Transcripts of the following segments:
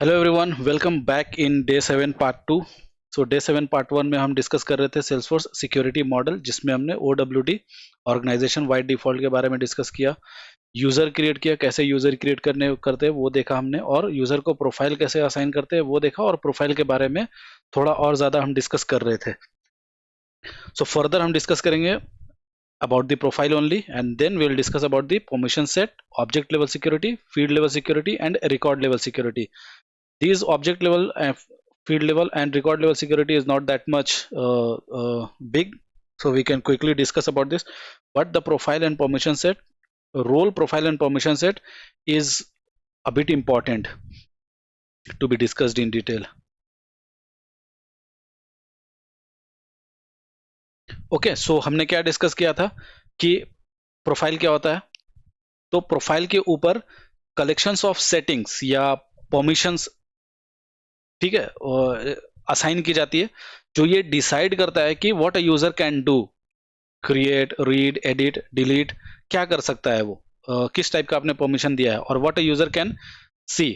Hello everyone, welcome back in day 7 part 2। So day 7 part 1 में हम discuss कर रहे थे सेल्सफोर्स सिक्योरिटी मॉडल, जिसमें हमने OWD ऑर्गेनाइजेशन वाइड डिफॉल्ट के बारे में डिस्कस किया। यूज़र क्रिएट किया, कैसे यूज़र क्रिएट करते हैं वो देखा हमने, और यूज़र को प्रोफाइल कैसे असाइन करते हैं वो देखा, और प्रोफाइल के बारे में थोड़ा और ज़्यादा हम डिस्कस कर रहे थे। सो फर्दर हम डिस्कस करेंगे about the profile only, and then we will discuss about the permission set, object level security, field level security, and record level security. These object level, field level, and record level security is not that much big, so we can quickly discuss about this. But the profile and permission set, role profile and permission set is a bit important to be discussed in detail. Okay, so हमने क्या discuss किया था कि profile क्या होता है। तो profile के ऊपर कलेक्शंस ऑफ सेटिंग्स या परमिशंस, ठीक है, असाइन की जाती है, जो ये डिसाइड करता है कि what a user can do, create, read, edit, delete, क्या कर सकता है वो, किस टाइप का आपने परमिशन दिया है, और what a user can see,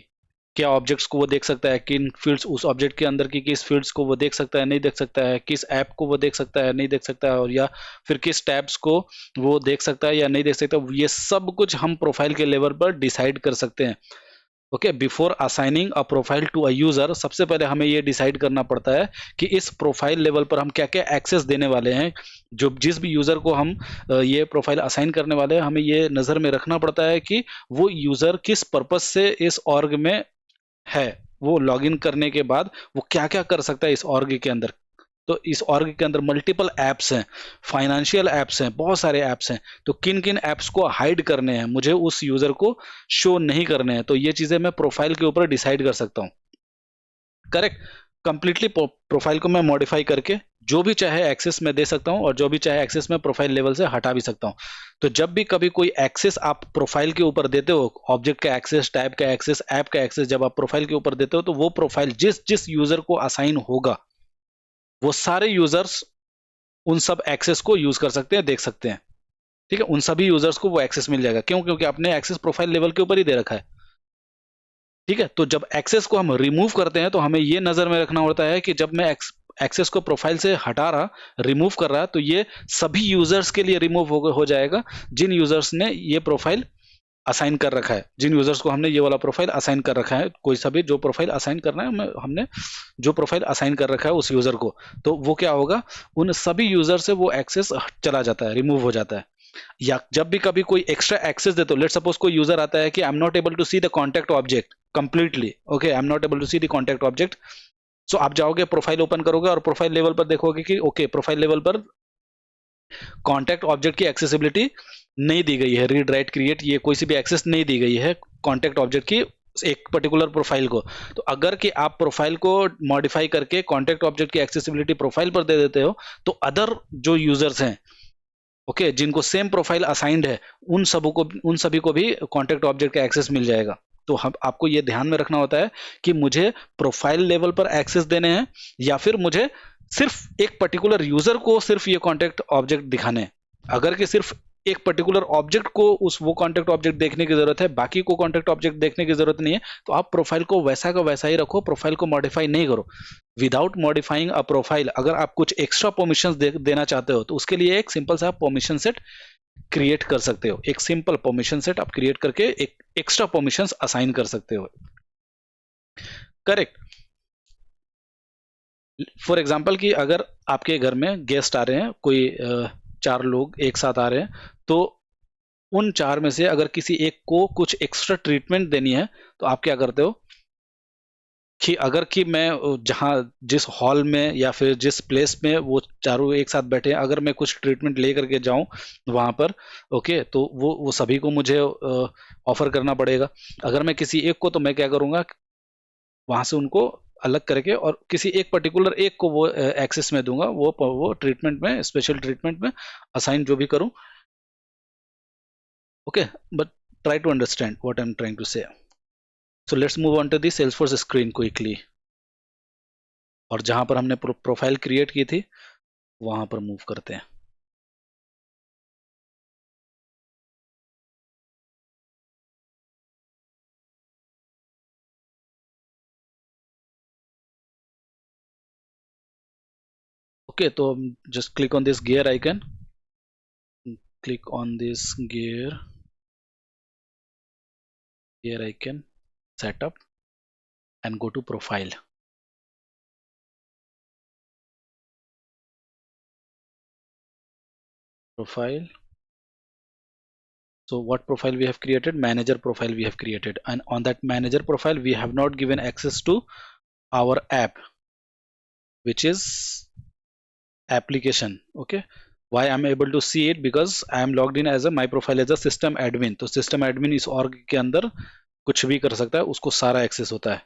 क्या ऑब्जेक्ट्स को वो देख सकता है, किन फील्ड्स, उस ऑब्जेक्ट के अंदर की किस फील्ड्स को वो देख सकता है, नहीं देख सकता है, किस ऐप को वो देख सकता है, नहीं देख सकता है, और या फिर किस टैब्स को वो देख सकता है या नहीं देख सकता। ये सब कुछ हम प्रोफाइल के लेवल पर डिसाइड कर सकते हैं। Okay, before assigning a profile to a user, सबसे पहले हमें ये डिसाइड करना पड़ता है कि इस प्रोफाइल लेवल पर हम क्या क्या एक्सेस देने वाले हैं। जो जिस भी यूजर को हम ये प्रोफाइल असाइन करने वाले हैं, हमें ये नजर में रखना पड़ता है कि वो यूजर किस पर्पज से इस ऑर्ग में है, वो लॉगिन करने के बाद वो क्या क्या कर सकता है इस ऑर्ग के अंदर। तो इस ऑर्ग के अंदर मल्टीपल एप्स हैं, फाइनेंशियल एप्स हैं, बहुत सारे एप्स हैं। तो किन किन एप्स को हाइड करने हैं, मुझे उस यूजर को शो नहीं करने हैं, तो ये चीजें मैं प्रोफाइल के ऊपर डिसाइड कर सकता हूँ। करेक्ट। कंप्लीटली प्रोफाइल को मैं मॉडिफाई करके जो भी चाहे एक्सेस में दे सकता हूँ, और जो भी चाहे एक्सेस में प्रोफाइल लेवल से हटा भी सकता हूँ। तो जब भी कभी कोई एक्सेस आप प्रोफाइल के ऊपर देते हो, ऑब्जेक्ट का एक्सेस, टैब का एक्सेस, ऐप का एक्सेस, जब आप प्रोफाइल के ऊपर देते हो, तो वो प्रोफाइल जिस जिस यूजर को असाइन होगा, वो सारे यूजर्स उन सब एक्सेस को यूज कर सकते हैं, देख सकते हैं। ठीक है, उन सभी यूजर्स को वो एक्सेस मिल जाएगा। क्यों? क्योंकि आपने एक्सेस प्रोफाइल लेवल के ऊपर ही दे रखा है। ठीक है, तो जब एक्सेस को हम रिमूव करते हैं, तो हमें ये नजर में रखना होता है कि जब मैं एक्सेस को प्रोफाइल से हटा रहा, रिमूव कर रहा, तो ये सभी यूजर्स के लिए रिमूव हो जाएगा जिन यूजर्स ने ये प्रोफाइल असाइन कर रखा है, जिन यूजर्स को हमने ये वाला प्रोफाइल असाइन कर रखा है। कोई सा भी जो प्रोफाइल असाइन करना है, हमने जो प्रोफाइल असाइन कर रखा है उस यूजर को, तो वो क्या होगा, उन सभी यूजर से वो एक्सेस चला जाता है, रिमूव हो जाता है। या जब भी कभी कोई एक्स्ट्रा एक्सेस दे, तो लेट सपोज कोई यूजर आता है कि I am not able to see the contact object completely, okay, I am not able to see the contact object. So आप जाओगे, प्रोफाइल ओपन करोगे, और प्रोफाइल लेवल पर देखोगे कि ओके, प्रोफाइल लेवल पर कॉन्टैक्ट ऑब्जेक्ट की एक्सेसिबिलिटी नहीं दी गई है, रीड, राइट, क्रिएट, ये कोई सी भी एक्सेस नहीं दी गई है कॉन्टैक्ट ऑब्जेक्ट की एक पर्टिकुलर प्रोफाइल को। तो अगर कि आप प्रोफाइल को मॉडिफाई करके कॉन्टैक्ट ऑब्जेक्ट की एक्सेसिबिलिटी प्रोफाइल पर दे देते हो, तो अदर जो यूजर्स हैं, ओके, जिनको सेम प्रोफाइल असाइंड है, उन सभी को भी कॉन्टैक्ट ऑब्जेक्ट का एक्सेस मिल जाएगा। तो हम आपको ये ध्यान में रखना होता है कि मुझे प्रोफाइल लेवल पर एक्सेस देने हैं, या फिर मुझे सिर्फ एक पर्टिकुलर यूजर को सिर्फ ये कॉन्टैक्ट ऑब्जेक्ट दिखाने हैं। अगर कि सिर्फ एक पर्टिकुलर ऑब्जेक्ट को उस वो कॉन्टैक्ट ऑब्जेक्ट देखने की जरूरत है, बाकी को कॉन्टैक्ट ऑब्जेक्ट देखने की जरूरत नहीं है, तो आप प्रोफाइल को वैसा का वैसा ही रखो, प्रोफाइल को मॉडिफाई नहीं करो। विदाउट मॉडिफाइंग अ प्रोफाइल, अगर आप कुछ एक्स्ट्रा परमिशन देना चाहते हो, तो उसके लिए एक सिंपल सा परमिशन सेट क्रिएट कर सकते हो। एक सिंपल परमिशन सेट आप क्रिएट करके एक एक्स्ट्रा परमिशन असाइन कर सकते हो। करेक्ट। फॉर एग्जाम्पल कि अगर आपके घर में गेस्ट आ रहे हैं, कोई 4 लोग एक साथ आ रहे हैं, तो उन 4 में से अगर किसी एक को कुछ एक्स्ट्रा ट्रीटमेंट देनी है, तो आप क्या करते हो कि अगर कि मैं जहाँ, जिस हॉल में या फिर जिस प्लेस में वो चारों एक साथ बैठे हैं, अगर मैं कुछ ट्रीटमेंट ले करके जाऊं वहां पर, ओके, तो वो सभी को मुझे ऑफर करना पड़ेगा। अगर मैं किसी एक को, तो मैं क्या करूंगा, वहां से उनको अलग करके और किसी एक पर्टिकुलर एक को वो एक्सेस में दूंगा, वो ट्रीटमेंट में, स्पेशल ट्रीटमेंट में असाइन जो भी करूं। Okay, but try to understand what I'm trying to say. So let's move on to the Salesforce screen quickly, और जहां पर हमने प्रोफाइल क्रिएट की थी वहां पर मूव करते हैं। Okay, so just click on this gear icon, click on this gear icon, setup, and go to profile. So what profile we have created? Manager profile we have created, and on that manager profile we have not given access to our app, which is application. Okay, why I'm able to see it? Because I am logged in as a my profile as a system admin. तो system admin इस org के अंदर कुछ भी कर सकता है, उसको सारा एक्सेस होता है.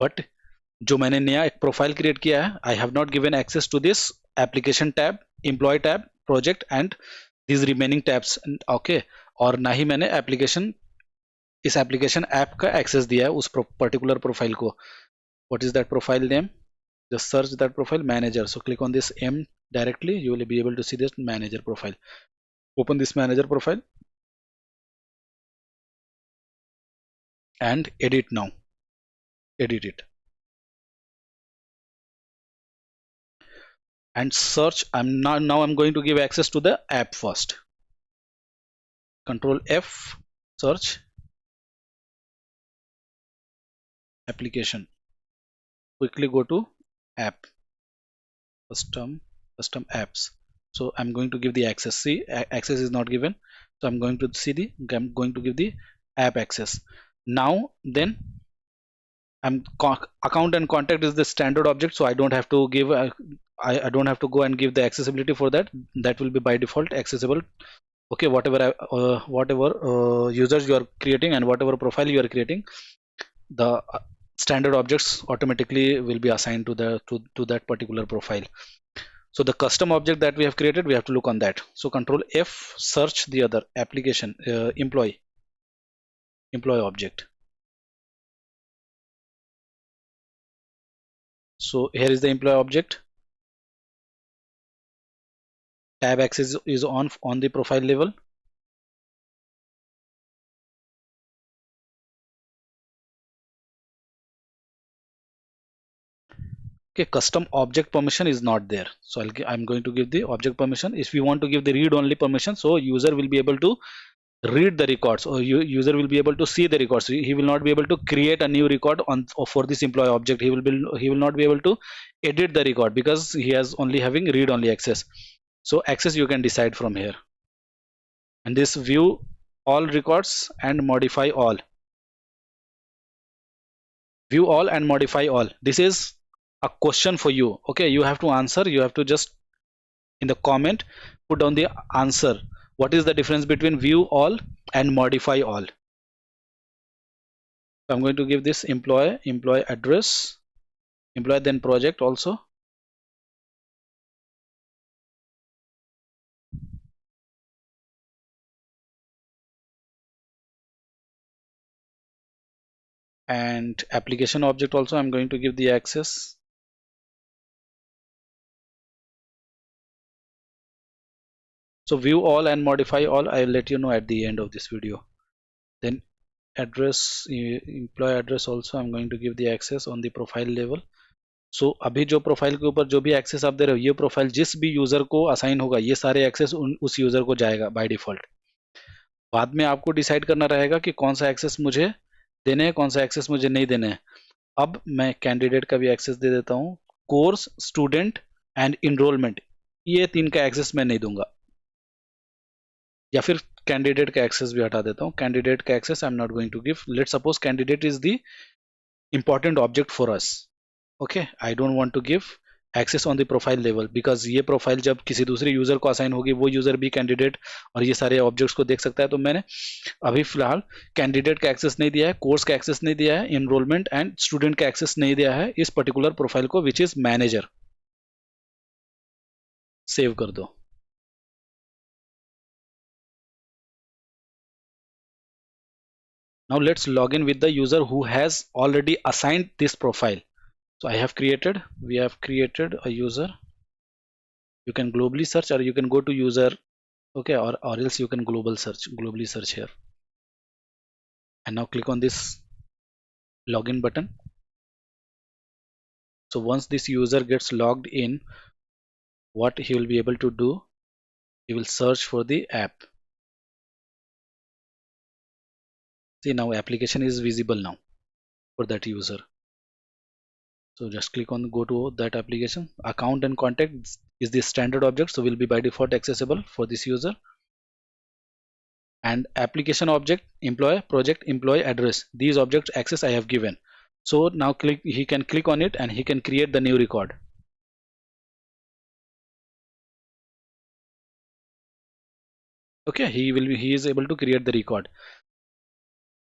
बट जो मैंने नया एक प्रोफाइल क्रिएट किया है, I have not given access to this application tab, employee tab, project and this remaining tabs. Okay, और ना ही मैंने एप्लीकेशन इस एप्लीकेशन ऐप का एक्सेस दिया है उस पर्टिकुलर प्रोफाइल को. What is that profile name? just search that profile, manager. So click on this M directly, you will be able to see this manager profile. Open this manager profile and edit now. Edit it and search. Now I'm going to give access to the app first. Control F, search application. Quickly go to app, custom apps. So I'm going to give the access. See, access is not given, so I'm going to give the app access. Now then, account and contact is the standard object, so I don't have to give I don't have to go and give the accessibility for that. That will be by default accessible. Okay, whatever users you are creating and whatever profile you are creating, the standard objects automatically will be assigned to the to that particular profile. So the custom object that we have created, we have to look on that. So Control F, search the other application, employee object. So here is the employee object. Tab access is on the profile level. Okay, custom object permission is not there, so I'm going to give the object permission. If we want to give the read only permission, so user will be able to read the records, or user will be able to see the records. He will not be able to create a new record on for this employee object. He will not be able to edit the record because he has only having read only access. So access you can decide from here, and this view all records and modify all. View all and modify all. This is a question for you. Okay, you have to answer. You have to just in the comment put down the answer. What is the difference between view all and modify all? So I'm going to give this employee address, employee, then project also, and application object also I'm going to give the access. So view all and modify all, I'll let you know at the end of this video. Then address, employee address also I'm going to give the access on the profile level. सो अभी जो profile के ऊपर जो भी access आप दे रहे हो, ये प्रोफाइल जिस भी यूजर को असाइन होगा, ये सारे एक्सेस उस यूजर को जाएगा बाय डिफॉल्ट. बाद में आपको डिसाइड करना रहेगा कि कौन सा एक्सेस मुझे देने हैं, कौन सा एक्सेस मुझे नहीं देने हैं. अब मैं कैंडिडेट का भी एक्सेस दे देता हूँ. कोर्स, स्टूडेंट एंड इनरोलमेंट, ये 3 का एक्सेस मैं नहीं दूंगा, या फिर कैंडिडेट का एक्सेस भी हटा देता हूँ. कैंडिडेट का access I am not going to give. Let suppose candidate is the important object for us. Okay, I don't want to give access on the profile level, because ये profile जब किसी दूसरे user को assign होगी, वो user भी candidate और ये सारे ऑब्जेक्ट्स को देख सकता है. तो मैंने अभी फिलहाल कैंडिडेट का एक्सेस नहीं दिया है, कोर्स का एक्सेस नहीं दिया है, एनरोलमेंट एंड स्टूडेंट का एक्सेस नहीं दिया है इस पर्टिकुलर प्रोफाइल को, विच इज मैनेजर. सेव कर दो. Now let's log in with the user who has already assigned this profile. So I have created, we have created a user. You can globally search or you can go to user, okay, or else you can globally search here. And now click on this login button. So once this user gets logged in, what he will be able to do, he will search for the app. See, now application is visible now for that user. So just click on go to that application. Account and contact is the standard object, so will be by default accessible for this user. And application object, employee, project, employee, address, these objects access I have given. So now he can click on it and he can create the new record. Okay, he is able to create the record,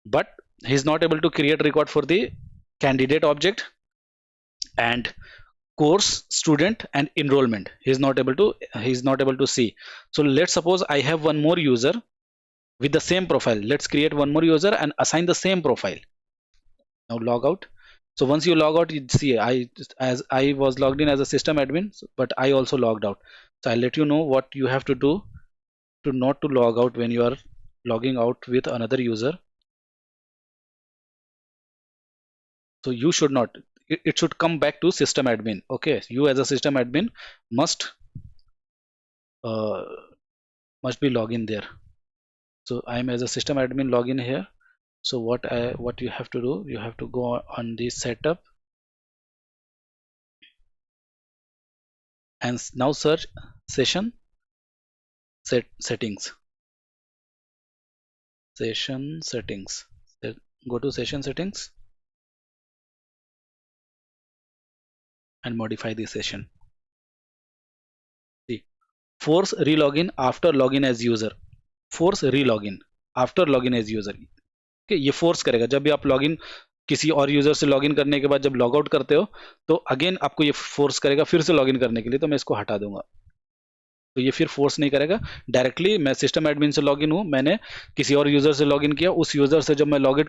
but he is not able to create record for the candidate object and course, student, and enrollment. He is not able to see. So let's suppose I have one more user with the same profile. Let's create one more user and assign the same profile. Now log out. So once you log out, you see as I was logged in as a system admin, but I also logged out. So I'll let you know what you have to do to not to log out when you are logging out with another user. So you should not, it should come back to system admin. Okay, you as a system admin must uh, be login there. So I'm as a system admin login here. So what you have to do, you have to go on the setup and now search session settings. Session settings. Go to session settings and modify the session. See, force relogin after login as user. Force relogin after login as user. Okay, ये force करेगा जब भी आप login किसी और user से login करने के बाद जब लॉग आउट करते हो तो अगेन आपको ये फोर्स करेगा फिर से लॉगिन करने के लिए। तो मैं इसको हटा दूंगा, तो ये फिर फोर्स नहीं करेगा। डायरेक्टली मैं सिस्टम एडमिन से लॉगिन हूँ, मैंने किसी और यूजर से लॉगिन किया, उस यूजर से जब मैं लॉग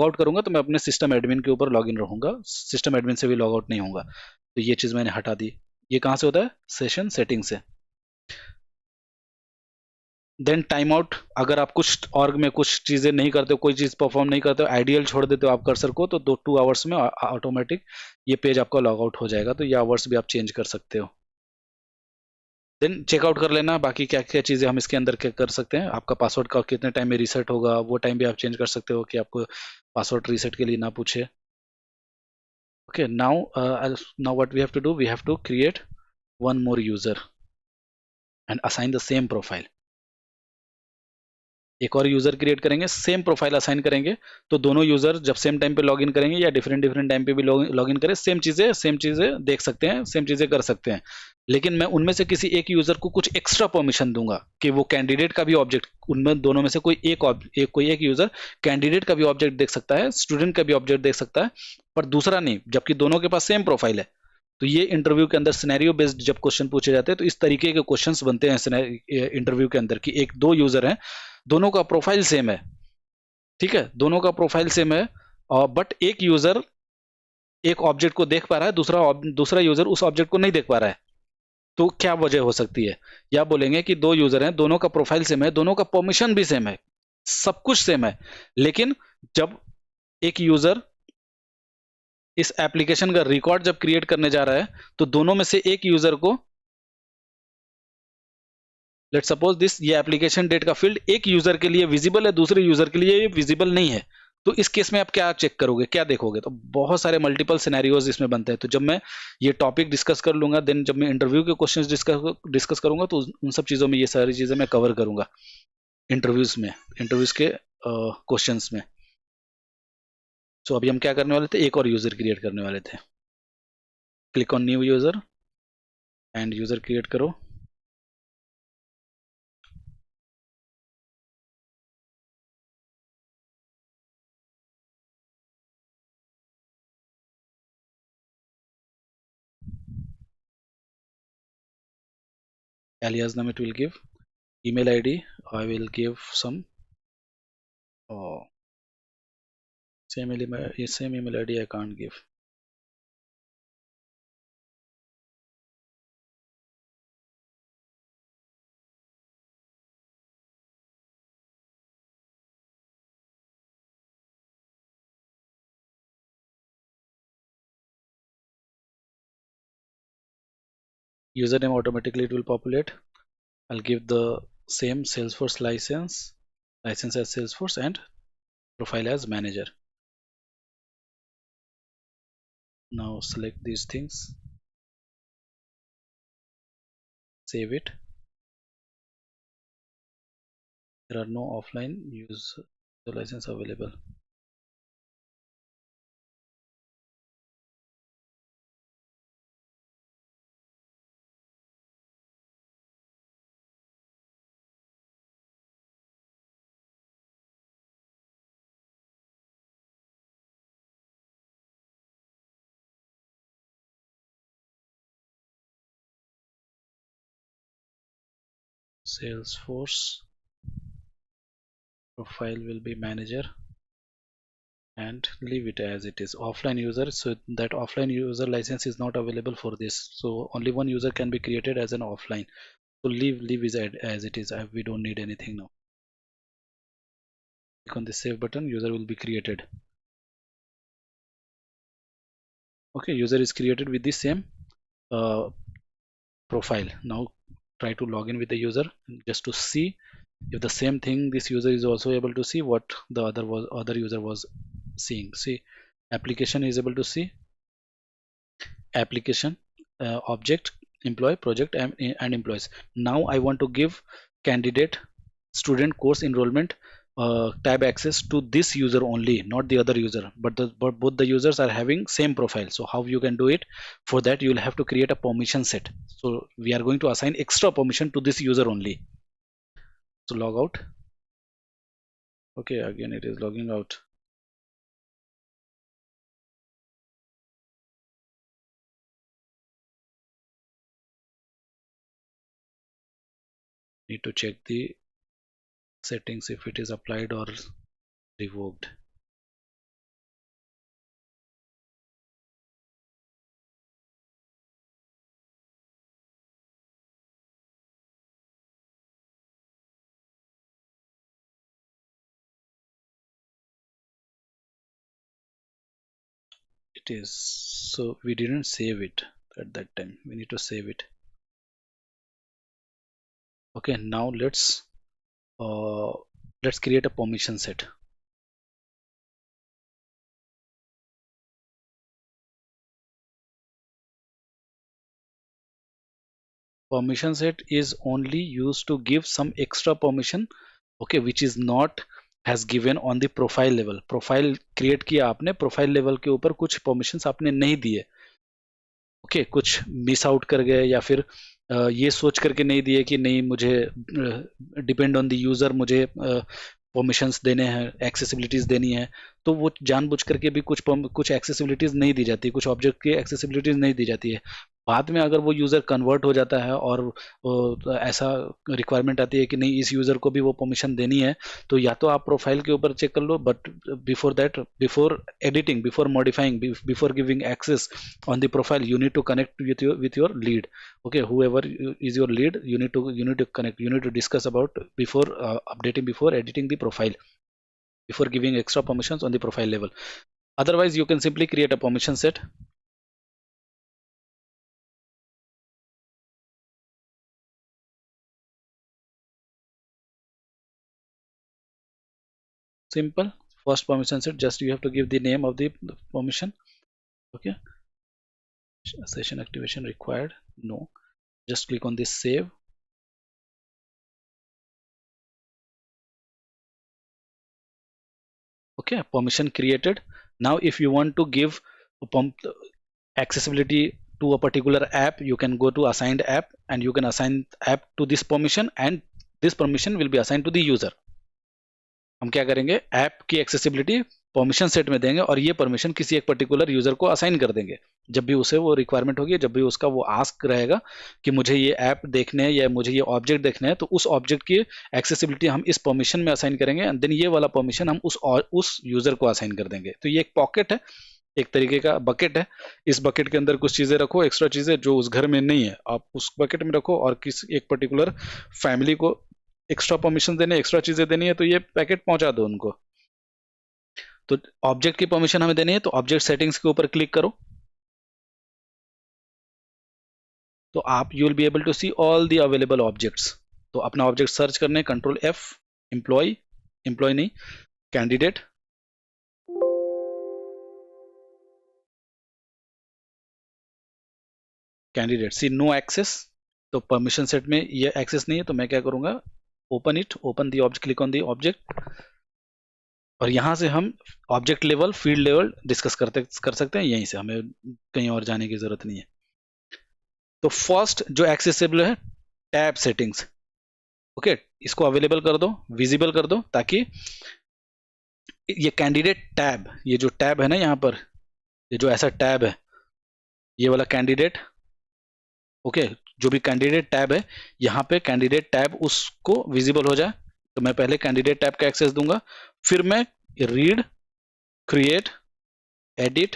आउट करूंगा तो मैं अपने सिस्टम एडमिन के ऊपर लॉगिन रहूंगा, सिस्टम एडमिन से भी लॉग आउट नहीं होगा। तो ये चीज मैंने हटा दी। ये कहाँ से होता है? सेशन सेटिंग से। देन टाइम आउट, अगर आप कुछ ऑर्ग में कुछ चीजें नहीं करते हो, कोई चीज परफॉर्म नहीं करते हो, आइडियल छोड़ देते हो आप कर्सर को, तो 2 आवर्स में ऑटोमेटिक ये पेज आपका लॉग आउट हो जाएगा। तो ये आवर्स भी आप चेंज कर सकते हो। देन चेकआउट कर लेना बाकी क्या क्या चीज़ें हम इसके अंदर क्या कर सकते हैं। आपका पासवर्ड का कितने टाइम में रीसेट होगा, वो टाइम भी आप चेंज कर सकते हो कि आपको पासवर्ड रीसेट के लिए ना पूछे। Okay, now what we have to do, we have to create one more user and assign the same profile. एक और यूजर क्रिएट करेंगे, सेम प्रोफाइल असाइन करेंगे, तो दोनों यूजर जब सेम टाइम पे लॉगिन करेंगे या डिफरेंट डिफरेंट टाइम पे भी लॉगिन करें, सेम चीजें देख सकते हैं, सेम चीजें कर सकते हैं। लेकिन मैं उनमें से किसी एक यूजर को कुछ एक्स्ट्रा परमिशन दूंगा कि वो कैंडिडेट का भी ऑब्जेक्ट, उनमें दोनों में से कोई एक यूजर कैंडिडेट का भी ऑब्जेक्ट देख सकता है, स्टूडेंट का भी ऑब्जेक्ट देख सकता है, पर दूसरा नहीं, जबकि दोनों के पास सेम प्रोफाइल है। तो ये इंटरव्यू के अंदर सिनेरियो बेस्ड जब क्वेश्चन पूछे जाते हैं तो इस तरीके के क्वेश्चंस बनते हैं इंटरव्यू के अंदर, कि एक दो यूजर हैं, दोनों का प्रोफाइल सेम है, ठीक है, दोनों का प्रोफाइल सेम है, और बट एक यूजर एक ऑब्जेक्ट को देख पा रहा है, दूसरा यूजर उस ऑब्जेक्ट को नहीं देख पा रहा है। तो क्या वजह हो सकती है? या बोलेंगे कि दो यूजर हैं, दोनों का प्रोफाइल सेम है, दोनों का परमिशन भी सेम है, सब कुछ सेम है, लेकिन जब एक यूजर इस एप्लीकेशन का रिकॉर्ड जब क्रिएट करने जा रहा है तो दोनों में से एक यूजर को, लेट सपोज दिस, ये एप्लीकेशन डेट का फील्ड एक यूजर के लिए विजिबल है, दूसरे यूजर के लिए ये विजिबल नहीं है। तो इस केस में आप क्या चेक करोगे, क्या देखोगे? तो बहुत सारे मल्टीपल सिनेरियोज इसमें बनते हैं। तो जब मैं ये टॉपिक डिस्कस कर लूंगा, देन जब मैं इंटरव्यू के क्वेश्चंस डिस्कस करूंगा तो उन सब चीजों में ये सारी चीजें मैं कवर करूंगा इंटरव्यूज के क्वेश्चंस में। सो अभी हम क्या करने वाले थे, एक और यूजर क्रिएट करने वाले थे। Click on new user and user create करो। alias name it will give, email id I will give some same email id I can't give. username automatically it will populate. I'll give the same Salesforce license as Salesforce and profile as manager. Now select these things, save it. There are no offline use the license available. Salesforce profile will be manager and leave it as it is. Offline user, so that offline user license is not available for this, so only one user can be created as an offline. So leave is as it is. We don't need anything now. Click on the save button, user will be created. Okay, user is created with the same profile. Now try to log in with the user just to see if the same thing this user is also able to see what the other user was seeing. See, application is able to see application, object, employee, project, and employees. Now I want to give candidate, student, course enrollment tab access to this user only, not the other user, but both the users are having same profile. So how you can do it? For that you will have to create a permission set. So we are going to assign extra permission to this user only. So log out. Okay, again it is logging out. Need to check the settings if it is applied or revoked. It is, so we didn't save it at that time. We need to save it. Okay, now let's create a permission set. Permission set is only used to give some extra permission, okay, which is not has given on the profile level. Profile create किया आपने, profile level के ऊपर कुछ permissions आपने नहीं दिए, okay, कुछ miss out कर गए या फिर ये सोच करके नहीं दिए कि नहीं मुझे डिपेंड ऑन द यूजर, मुझे परमिशंस देने हैं, एक्सेसिबिलिटीज देनी है, तो वो जानबूझ करके भी कुछ एक्सेसिबिलिटीज नहीं दी जाती, कुछ ऑब्जेक्ट की एक्सेसिबिलिटीज नहीं दी जाती है। बाद में अगर वो यूजर कन्वर्ट हो जाता है और तो ऐसा रिक्वायरमेंट आती है कि नहीं इस यूजर को भी वो परमिशन देनी है, तो या तो आप प्रोफाइल के ऊपर चेक कर लो, but before that, before editing, before modifying, before giving access on the profile, you need to connect with your lead. Okay, whoever is your lead, you need to connect, you need to discuss about before updating, before editing the profile, before giving extra permissions on the profile level. Otherwise you can simply create a permission set. Simple. First permission set, just you have to give the name of the permission. Okay, session activation required, no. Just click on this save. Okay, permission created. Now if you want to give accessibility to a particular app, you can go to assigned app and you can assign app to this permission, and this permission will be assigned to the user. हम क्या करेंगे, app की accessibility permission set में देंगे और ये permission किसी एक पर्टिकुलर यूजर को असाइन कर देंगे। जब भी उसे वो रिक्वायरमेंट होगी, जब भी उसका वो आस्क रहेगा कि मुझे ये ऐप देखने हैं या मुझे ये ऑब्जेक्ट देखने हैं, तो उस ऑब्जेक्ट की एक्सेसिबिलिटी हम इस परमिशन में असाइन करेंगे, एंड देन ये वाला परमिशन हम उस यूजर को असाइन कर देंगे। तो ये एक पॉकेट है, एक तरीके का बकेट है। इस बकेट के अंदर कुछ चीजें रखो, एक्स्ट्रा चीजें जो उस घर में नहीं है, आप उस बकेट में रखो, और किसी एक पर्टिकुलर फैमिली को एक्स्ट्रा परमिशन देने, एक्स्ट्रा चीजें देनी है, तो ये पैकेट पहुंचा दो उनको। तो ऑब्जेक्ट की परमिशन हमें देनी है, तो ऑब्जेक्ट सेटिंग्स के ऊपर क्लिक करो। तो आप you will be able to see all the available objects. तो अपना ऑब्जेक्ट सर्च करने, कंट्रोल एफ, एम्प्लॉय, एम्प्लॉय नहीं, candidate, candidate, see no access. तो परमिशन सेट में ये एक्सेस नहीं है, तो मैं क्या करूंगा, open it, open the object, click on the object, और यहां से हम object level, field level discuss कर सकते हैं, यहीं से, हमें कहीं और जाने की जरूरत नहीं है। तो फर्स्ट जो एक्सेसिबल है, टैब सेटिंग्स, ओके, इसको अवेलेबल कर दो, विजिबल कर दो, ताकि ये कैंडिडेट टैब, ये जो टैब है ना यहाँ पर, ये जो ऐसा टैब है, ये वाला कैंडिडेट, ओके, जो भी कैंडिडेट टैब है, यहाँ पे कैंडिडेट टैब उसको विजिबल हो जाए। तो मैं पहले कैंडिडेट टैब का एक्सेस दूंगा, फिर मैं रीड, क्रिएट, एडिट,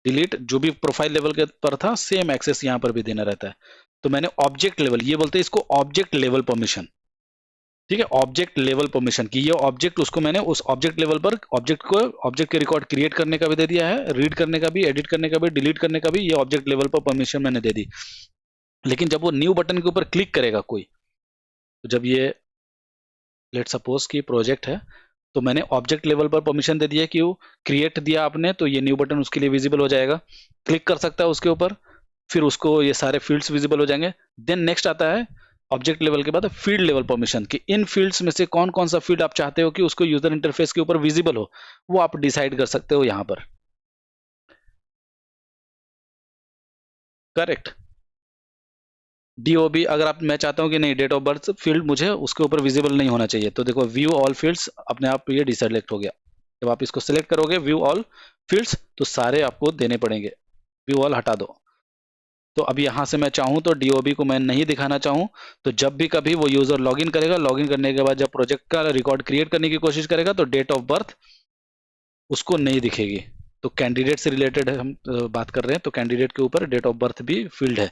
डिलीट, जो भी प्रोफाइल लेवल के पर था सेम एक्सेस यहाँ पर भी देना रहता है। तो मैंने ऑब्जेक्ट लेवल, ये बोलते हैं इसको ऑब्जेक्ट लेवल परमिशन, ठीक है, ऑब्जेक्ट लेवल परमिशन की ये ऑब्जेक्ट, उसको मैंने उस ऑब्जेक्ट लेवल पर ऑब्जेक्ट को, ऑब्जेक्ट के रिकॉर्ड क्रिएट करने का भी दे दिया है, रीड करने का भी, एडिट करने का भी, डिलीट करने का भी, ये ऑब्जेक्ट लेवल पर परमिशन मैंने दे दी। लेकिन जब वो न्यू बटन के ऊपर क्लिक करेगा कोई, तो जब ये लेट सपोज कि प्रोजेक्ट है, तो मैंने ऑब्जेक्ट लेवल पर परमिशन दे दिया कि वो क्रिएट दिया आपने, तो ये न्यू बटन उसके लिए विजिबल हो जाएगा, क्लिक कर सकता है उसके ऊपर, फिर उसको ये सारे फील्ड्स विजिबल हो जाएंगे। देन नेक्स्ट आता है ऑब्जेक्ट लेवल के बाद फील्ड लेवल परमिशन, कि इन फील्ड्स में से कौन कौन सा फील्ड आप चाहते हो कि उसको यूजर इंटरफेस के ऊपर विजिबल हो, वो आप डिसाइड कर सकते हो यहां पर, करेक्ट। डीओबी, अगर आप, मैं चाहता हूं कि नहीं, डेट ऑफ बर्थ फील्ड मुझे उसके ऊपर विजिबल नहीं होना चाहिए, तो देखो व्यू ऑल फील्ड्स अपने आप ये डिसेलेक्ट हो गया। जब आप इसको सिलेक्ट करोगे व्यू ऑल फील्ड्स, तो सारे आपको देने पड़ेंगे, व्यू ऑल हटा दो। तो अब यहां से मैं चाहूं तो डीओबी को मैं नहीं दिखाना चाहूं, तो जब भी कभी वो यूजर लॉगिन करेगा, लॉगिन करने के बाद जब प्रोजेक्ट का रिकॉर्ड क्रिएट करने की कोशिश करेगा, तो डेट ऑफ बर्थ उसको नहीं दिखेगी। तो कैंडिडेट से रिलेटेड हम बात कर रहे हैं, तो कैंडिडेट के ऊपर डेट ऑफ बर्थ भी फील्ड है।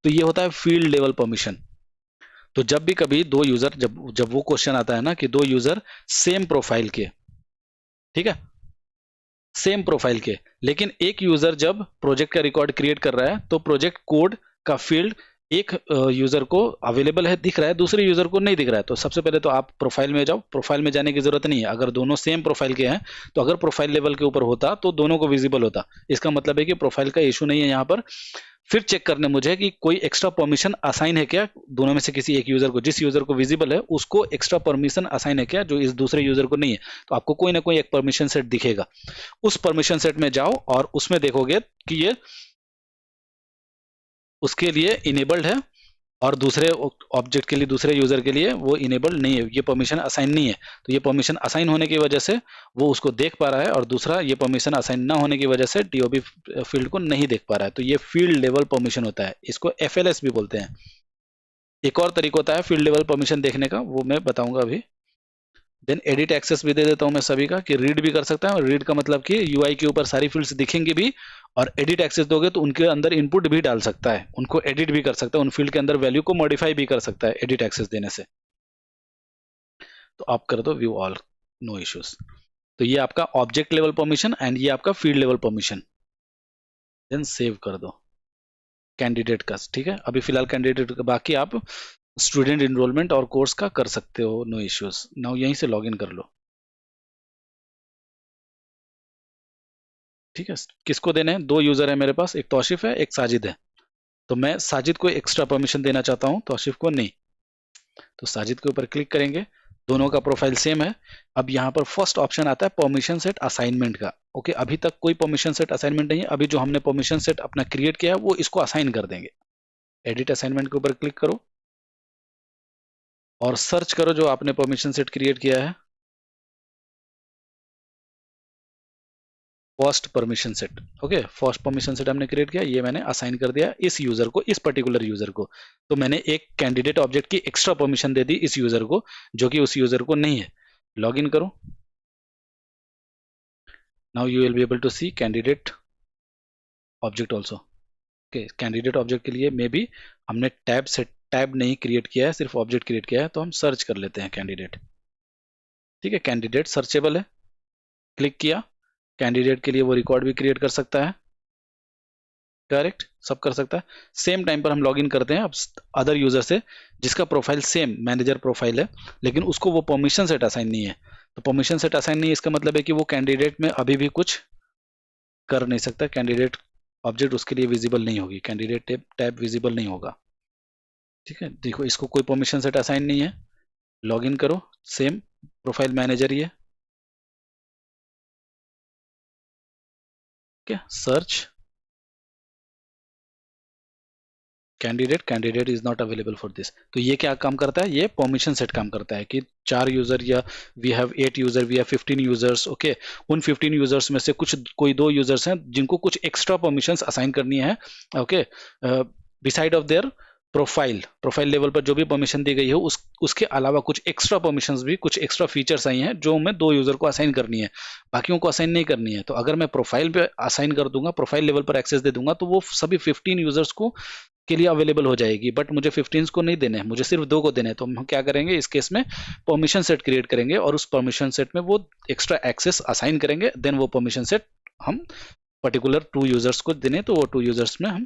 तो ये होता है फील्ड लेवल परमिशन। तो जब भी कभी दो यूजर, जब जब वो क्वेश्चन आता है ना कि दो यूजर सेम प्रोफाइल के, ठीक है, सेम प्रोफाइल के, लेकिन एक यूजर जब प्रोजेक्ट का रिकॉर्ड क्रिएट कर रहा है, तो प्रोजेक्ट कोड का फील्ड एक यूजर को अवेलेबल है, दिख रहा है, दूसरे यूजर को नहीं दिख रहा है, तो सबसे पहले तो आप प्रोफाइल में जाओ, प्रोफाइल में जाने की जरूरत नहीं है, अगर दोनों सेम प्रोफाइल के हैं, तो अगर प्रोफाइल लेवल के ऊपर होता तो दोनों को विजिबल होता, इसका मतलब है कि प्रोफाइल का इशू नहीं है यहाँ पर। फिर चेक करने मुझे कि कोई एक्स्ट्रा परमिशन असाइन है क्या, दोनों में से किसी एक यूजर को, जिस यूजर को विजिबल है उसको एक्स्ट्रा परमिशन असाइन है क्या, जो इस दूसरे यूजर को नहीं है, तो आपको कोई ना कोई एक परमिशन सेट दिखेगा। उस परमिशन सेट में जाओ और उसमें देखोगे कि ये उसके लिए इनेबल्ड है, और दूसरे ऑब्जेक्ट के लिए, दूसरे यूजर के लिए वो इनेबल्ड नहीं है, ये परमिशन असाइन नहीं है। तो ये परमिशन असाइन होने की वजह से वो उसको देख पा रहा है, और दूसरा ये परमिशन असाइन ना होने की वजह से टीओबी फील्ड को नहीं देख पा रहा है। तो ये फील्ड लेवल परमिशन होता है, इसको एफएलएस भी बोलते हैं। एक और तरीका होता है फील्ड लेवल परमिशन देखने का, वो मैं बताऊंगा अभी। देन एडिट एक्सेस भी दे देता हूं मैं सभी का, कि रीड भी कर सकता है, और रीड का मतलब कि यूआई के ऊपर सारी फील्ड्स दिखेंगी भी, और एडिट एक्सेस दोगे तो उनके अंदर इनपुट भी डाल सकता है, उनको एडिट भी कर सकता है, उन फील्ड के अंदर वैल्यू को मॉडिफाई भी कर सकता है एडिट एक्सेस देने से। तो आप कर दो व्यू ऑल, नो इश्यूज। तो ये आपका ऑब्जेक्ट लेवल परमिशन एंड ये आपका field level permission. Then save कर दो कैंडिडेट का, ठीक है, अभी फिलहाल कैंडिडेट का, बाकी आप स्टूडेंट इनरोलमेंट और कोर्स का कर सकते हो, नो इश्यूज। नाउ यहीं से लॉग इन कर लो, ठीक है। किसको देने हैं, दो यूजर है मेरे पास, एक तौशिफ है, एक साजिद है। तो मैं साजिद को एक्स्ट्रा परमिशन देना चाहता हूं, तौशिफ को नहीं। तो साजिद के ऊपर क्लिक करेंगे, दोनों का प्रोफाइल सेम है। अब यहाँ पर फर्स्ट ऑप्शन आता है परमिशन सेट असाइनमेंट का, ओके, अभी तक कोई परमिशन सेट असाइनमेंट नहीं है, अभी जो हमने परमिशन सेट अपना क्रिएट किया है वो इसको असाइन कर देंगे। एडिट असाइनमेंट के ऊपर क्लिक करो और सर्च करो जो आपने परमिशन सेट क्रिएट किया है, first permission set, okay, first permission set हमने क्रिएट किया, ये मैंने असाइन कर दिया इस यूजर को, इस पर्टिकुलर यूजर को। तो मैंने एक कैंडिडेट ऑब्जेक्ट की एक्स्ट्रा परमिशन दे दी इस यूजर को, जो कि उस यूजर को नहीं है। लॉग इन करो, now you will be able to see candidate object also, okay. Candidate object के लिए मे बी हमने टैब सेट, टैब नहीं क्रिएट किया है, सिर्फ ऑब्जेक्ट क्रिएट किया है, तो हम सर्च कर लेते हैं कैंडिडेट, ठीक है, कैंडिडेट सर्चेबल है, क्लिक किया, कैंडिडेट के लिए वो रिकॉर्ड भी क्रिएट कर सकता है, करेक्ट, सब कर सकता है। सेम टाइम पर हम लॉग इन करते हैं अब अदर यूजर से जिसका प्रोफाइल सेम मैनेजर प्रोफाइल है, लेकिन उसको वो परमिशन सेट असाइन नहीं है। तो परमिशन सेट असाइन नहीं है, इसका मतलब है कि वो कैंडिडेट में अभी भी कुछ कर नहीं सकता। कैंडिडेट ऑब्जेक्ट उसके लिए विजिबल नहीं होगी, कैंडिडेट टैब विजिबल नहीं होगा। ठीक है, देखो इसको कोई परमिशन सेट असाइन नहीं है, लॉग इन करो, सेम प्रोफाइल मैनेजर ही है। क्या search candidate is not available for this. तो ये क्या काम करता है, ये परमिशन सेट काम करता है कि 4 यूजर या we have 8 user, we have 15 users, okay, उन 15 यूजर्स में से कुछ कोई 2 यूजर्स हैं जिनको कुछ एक्स्ट्रा परमिशंस असाइन करनी है, okay, beside of their profile level पर जो भी परमिशन दी गई है उसके अलावा कुछ एक्स्ट्रा परमिशंस भी, कुछ एक्स्ट्रा फीचर्स आई हैं जो मैं 2 यूजर को असाइन करनी है, बाकियों को असाइन नहीं करनी है। तो अगर मैं प्रोफाइल पे असाइन कर दूंगा, प्रोफाइल लेवल पर एक्सेस दे दूंगा, तो वो सभी 15 यूजर्स को के लिए अवेलेबल हो जाएगी, बट मुझे 15 को नहीं देने हैं, मुझे सिर्फ 2 को देने हैं। तो हम क्या करेंगे इस केस में, परमिशन सेट क्रिएट करेंगे और उस परमिशन सेट में वो एक्स्ट्रा एक्सेस असाइन करेंगे, देन वो परमिशन सेट हम पर्टिकुलर 2 यूजर्स को देने, तो वो 2 यूजर्स में हम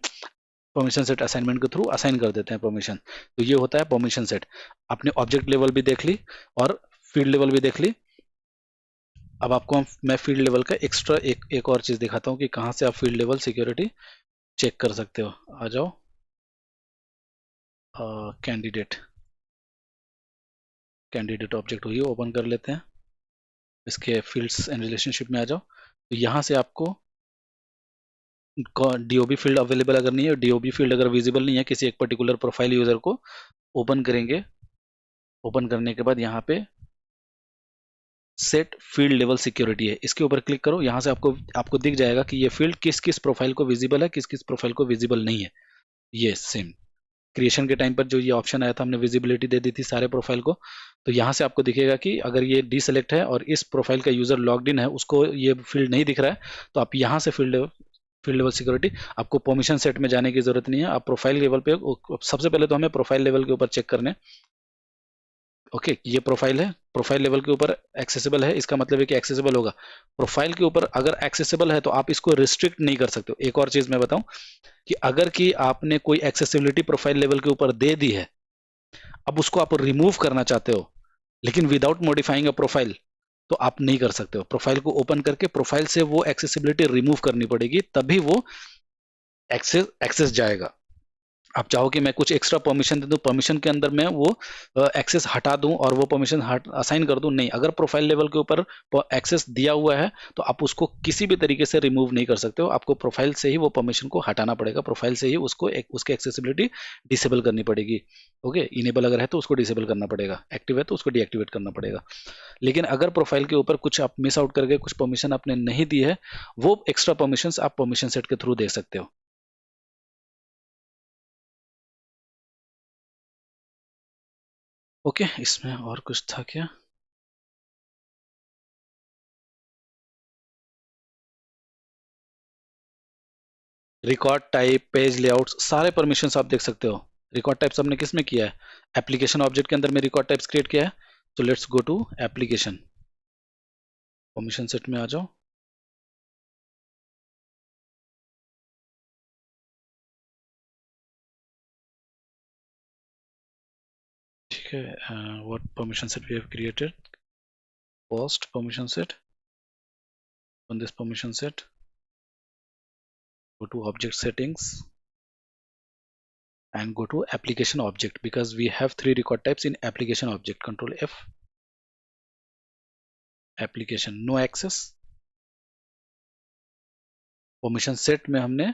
परमिशन सेट असाइनमेंट के थ्रू असाइन कर देते हैं परमिशन। तो ये होता है परमिशन सेट। आपने ऑब्जेक्ट लेवल भी देख ली और फील्ड लेवल भी देख ली। अब आपको मैं फील्ड लेवल का एक्स्ट्रा एक और चीज दिखाता हूँ कि कहाँ से आप फील्ड लेवल सिक्योरिटी चेक कर सकते हो। आ जाओ, कैंडिडेट कैंडिडेट ऑब्जेक्ट हुई ओपन कर लेते हैं, इसके फील्ड्स एंड रिलेशनशिप में आ जाओ। तो यहाँ से आपको डीओबी फील्ड अवेलेबल अगर नहीं है, डीओबी फील्ड अगर विजिबल नहीं है किसी एक पर्टिकुलर प्रोफाइल यूजर को, ओपन करेंगे। ओपन करने के बाद यहाँ पे सेट फील्ड लेवल सिक्योरिटी है, इसके ऊपर क्लिक करो। यहाँ से आपको आपको दिख जाएगा कि ये फील्ड किस किस प्रोफाइल को विजिबल है, किस किस प्रोफाइल को विजिबल नहीं है। ये सेम क्रिएशन के टाइम पर जो ये ऑप्शन आया था, हमने विजिबिलिटी दे दी थी सारे प्रोफाइल को। तो यहाँ से आपको दिखेगा कि अगर ये डीसेलेक्ट है और इस प्रोफाइल का यूजर लॉग्ड इन है, उसको ये फील्ड नहीं दिख रहा है, तो आप यहाँ से फील्ड लेवल सिक्योरिटी, आपको परमिशन सेट में जाने की जरूरत नहीं है। आप प्रोफाइल लेवल पे, सबसे पहले तो हमें प्रोफाइल लेवल के ऊपर चेक करने, ओके, ये प्रोफाइल है, प्रोफाइल लेवल के ऊपर एक्सेसिबल है, इसका मतलब है कि एक्सेसिबल होगा। प्रोफाइल के ऊपर अगर एक्सेसिबल है तो आप इसको रिस्ट्रिक्ट नहीं कर सकते हो। एक और चीज मैं बताऊं कि अगर कि आपने कोई एक्सेसिबिलिटी प्रोफाइल लेवल के ऊपर दे दी है, अब उसको आप रिमूव करना चाहते हो लेकिन विदाउट मॉडिफाइंग अ प्रोफाइल, तो आप नहीं कर सकते हो। प्रोफाइल को ओपन करके प्रोफाइल से वो एक्सेसिबिलिटी रिमूव करनी पड़ेगी, तभी वो एक्सेस जाएगा। आप चाहो कि मैं कुछ एक्स्ट्रा परमिशन दे दूं, परमिशन के अंदर मैं वो एक्सेस हटा दूं और वो परमिशन असाइन कर दूं, नहीं। अगर प्रोफाइल लेवल के ऊपर एक्सेस दिया हुआ है तो आप उसको किसी भी तरीके से रिमूव नहीं कर सकते हो, आपको प्रोफाइल से ही वो परमिशन को हटाना पड़ेगा, प्रोफाइल से ही उसको उसकी एक्सेसिबिलिटी डिसेबल करनी पड़ेगी। ओके, इनेबल अगर है तो उसको डिसेबल करना पड़ेगा, एक्टिव है तो उसको डीएक्टिवेट करना पड़ेगा। लेकिन अगर प्रोफाइल के ऊपर कुछ आप मिस आउट करके कुछ परमिशन आपने नहीं दी है, वो एक्स्ट्रा परमिशन आप परमिशन सेट के थ्रू दे सकते हो। ओके, इसमें और कुछ था क्या? रिकॉर्ड टाइप, पेज लेआउट्स, सारे परमिशंस आप देख सकते हो। रिकॉर्ड टाइप्स हमने किस में किया है, एप्लीकेशन ऑब्जेक्ट के अंदर में रिकॉर्ड टाइप्स क्रिएट किया है। तो let's go to application, permission set में आ जाओ। ठीक है, what permission set we have created, post permission set, on this permission set, go to object settings and go to application object, because we have 3 record types in application object. Control F, application, no access, permission set में हमने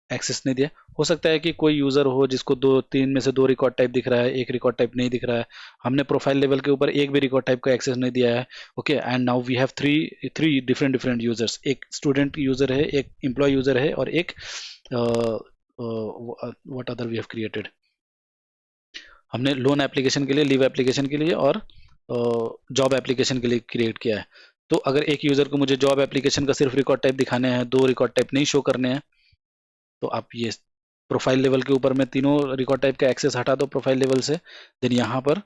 access नहीं दिया। हो सकता है कि कोई user हो जिसको 2-3 में से 2 रिकॉर्ड टाइप दिख रहा है, एक रिकॉर्ड टाइप नहीं दिख रहा है। हमने प्रोफाइल लेवल के ऊपर एक भी रिकॉर्ड टाइप का एक्सेस नहीं दिया है। Okay, and now we have three different users, एक स्टूडेंट यूजर है, एक एम्प्लॉय यूजर है और एक what other we have created, हमने लोन एप्लीकेशन के लिए, लीव एप्लीकेशन के लिए और जॉब एप्लीकेशन के लिए क्रिएट किया है। तो अगर एक यूजर को मुझे जॉब एप्लीकेशन का सिर्फ रिकॉर्ड टाइप दिखाने हैं, 2 रिकॉर्ड टाइप नहीं शो करने हैं, तो आप ये प्रोफाइल लेवल के ऊपर में तीनों रिकॉर्ड टाइप का एक्सेस हटा दो प्रोफाइल लेवल से। देन यहाँ पर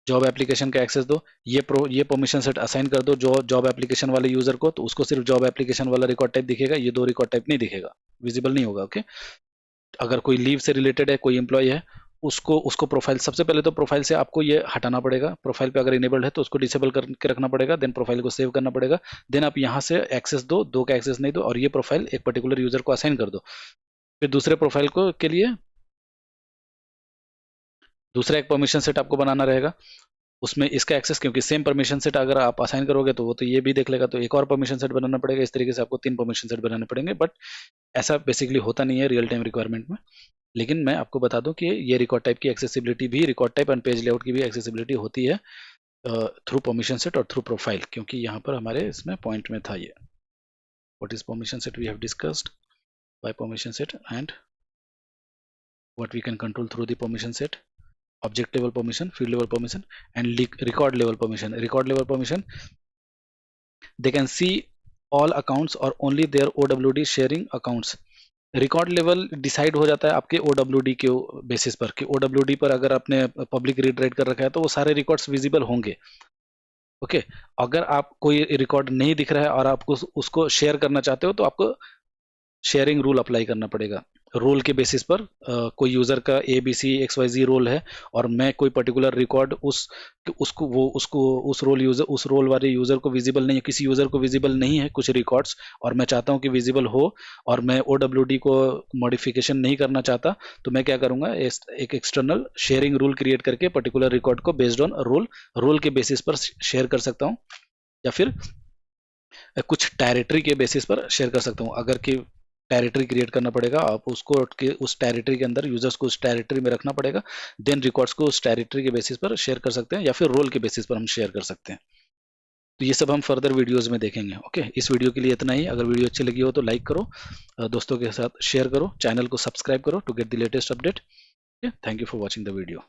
जॉब एप्लीकेशन का एक्सेस दो, ये परमिशन सेट असाइन कर दो जो जॉब एप्लीकेशन वाले यूजर को, तो उसको सिर्फ जॉब एप्लीकेशन वाला रिकॉर्ड टाइप दिखेगा, ये 2 रिकॉर्ड टाइप नहीं दिखेगा, विजिबल नहीं होगा। ओके, अगर कोई लीव से रिलेटेड है, कोई एम्प्लॉय है, उसको उसको प्रोफाइल, सबसे पहले तो प्रोफाइल से आपको ये हटाना पड़ेगा। प्रोफाइल पे अगर इनेबल्ड है तो उसको डिसेबल करके रखना पड़ेगा, देन प्रोफाइल को सेव करना पड़ेगा, देन आप यहाँ से एक्सेस दो का एक्सेस नहीं दो, और ये प्रोफाइल एक पर्टिकुलर यूजर को असाइन कर दो। फिर दूसरे प्रोफाइल को के लिए दूसरा एक परमिशन सेट आपको बनाना रहेगा, उसमें इसका एक्सेस, क्योंकि सेम परमिशन सेट अगर आप असाइन करोगे तो वो तो ये भी देख लेगा, तो एक और परमिशन सेट बनाना पड़ेगा। इस तरीके से आपको 3 परमिशन सेट बनाने पड़ेंगे, बट ऐसा बेसिकली होता नहीं है रियल टाइम रिक्वायरमेंट में। लेकिन मैं आपको बता दूं कि ये रिकॉर्ड टाइप की एक्सेसिबिलिटी भी, record type and page layout की भी एक्सेसिबिलिटी होती है थ्रू परमिशन सेट और थ्रू प्रोफाइल, क्योंकि यहाँ पर हमारे इसमें पॉइंट में था ये, what is permission set we have discussed by permission set and what we can control through the permission set, object level permission, field level permission, and record level permission. Record level permission, they can see all accounts or only their OWD sharing accounts. Record level decide हो जाता है आपके OWD के basis पर, कि OWD पर अगर आपने पब्लिक रीड राइट कर रखा है तो वो सारे रिकॉर्ड्स विजिबल होंगे। ओके, अगर आप कोई रिकॉर्ड नहीं दिख रहा है और आपको उसको शेयर करना चाहते हो तो आपको शेयरिंग रूल अप्लाई करना पड़ेगा। रोल के बेसिस पर कोई यूजर का ABC XYZ रोल है, और मैं कोई पर्टिकुलर रिकॉर्ड उस रोल वाले यूजर को विजिबल नहीं है, किसी यूजर को विजिबल नहीं है कुछ रिकॉर्ड्स, और मैं चाहता हूं कि विजिबल हो, और मैं OWD को मॉडिफिकेशन नहीं करना चाहता, तो मैं क्या करूंगा, एक एक्सटर्नल शेयरिंग रूल क्रिएट करके पर्टिकुलर रिकॉर्ड को बेस्ड ऑन रोल के बेसिस पर शेयर कर सकता हूँ, या फिर कुछ टेरिटरी के बेसिस पर शेयर कर सकता हूँ। अगर कि टेरिटरी क्रिएट करना पड़ेगा, आप उसको उस टेरिटरी के अंदर यूजर्स को उस टेरिटरी में रखना पड़ेगा, देन रिकॉर्ड्स को उस टेरिटरी के बेसिस पर शेयर कर सकते हैं, या फिर रोल के बेसिस पर हम शेयर कर सकते हैं। तो ये सब हम फर्दर वीडियोस में देखेंगे। ओके, इस वीडियो के लिए इतना ही। अगर वीडियो अच्छी लगी हो तो लाइक करो, दोस्तों के साथ शेयर करो, चैनल को सब्सक्राइब करो to get the latest update. Thank you for watching the video.